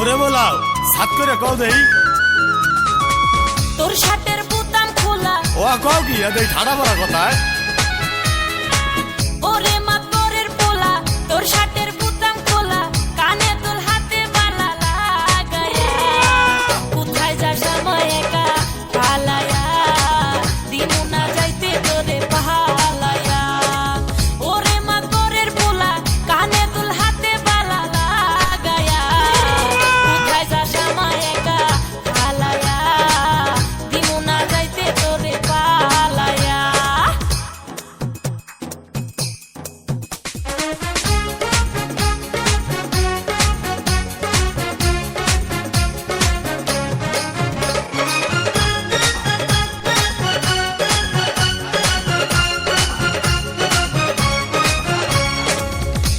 মোরে বলাও সাত করে কও দেই তোর শার্টের বোতাম খোলা ও কও কি এই ঠাড়া পড়া কথায় ওরে মা তোরের পোলা তোর শার্টের বোতাম খোলা কানে তোর হাতে বালা লাগায়া কোথায় যাস সময় একা পালায়া দিমু না যাইতে তোরে পালায়া ওরে মা তোরের পোলা কানে তোর হাতে বালা লাগায়া কোথায় যাস সময় একা পালায়া দিমু না যাইতে তোরে পালায়া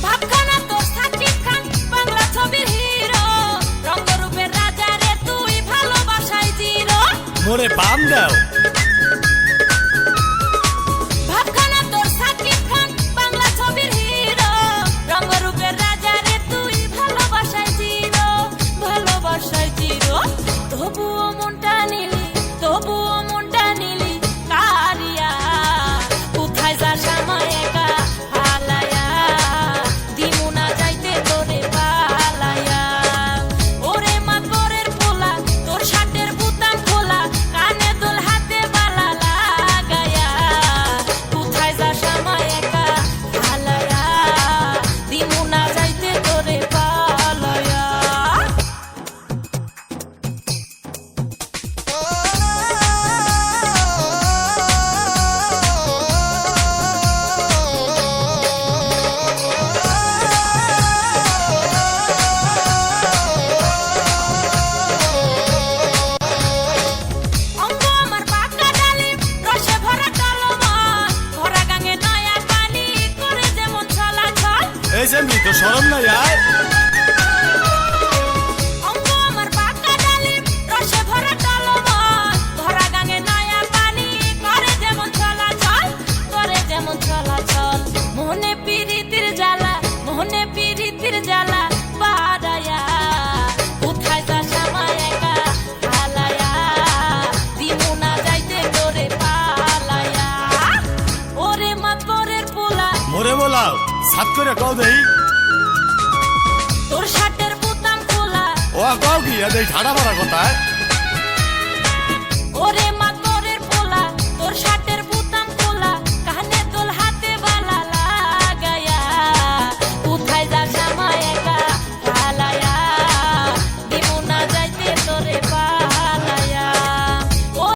ভাবখানা তোর সাকিব খান বাংলা ছবির হিরো রঙ্গরূপের রাজা রে তুই ভালোবাসায় জিরো মোরে পাম দাও ভাবখানা তোর সাকিব খান বাংলা ছবির হিরো রঙ্গরূপের রাজা রে তুই ভালোবাসায় জিরো তবুও মনটা নিলি কারিয়া কোথায় যাস আমায় একা হালায়া দিমু না যাইতে তোরে পালায়া ওরে মা তোরের পোলা তোর শার্টের বোতাম খোলা কানে দোল হাতে বালা লাগায়া কোথায় যাস আমায় একা হালায়া দিমু না যাইতে তোরে পালায়া অঙ্গ আমার পাকা ডালিম রসে ভরা কালো মন ভরা গাঙে নয়া পানি করে যেমন চলাচল এই যে মৃত শরম নাই আয় অঙ্গ আমার পাকা ডালিম রসে ভরা কালো মন ভরা গাঙে নয়া পানি করে যেমন চলাচল মোহনে পিরিতির জ্বালা বাড়ায়া কোথায় যাস আমায় একা হালায়া দিমু না যাইতে তোরে পালায়া ওরে মা তোরের পোলা মোরে বলাও সাত করে কও দেই তোর শার্টের বোতাম খোলা ও কও কি এই ঠাড়া পড়া কথায় ওরে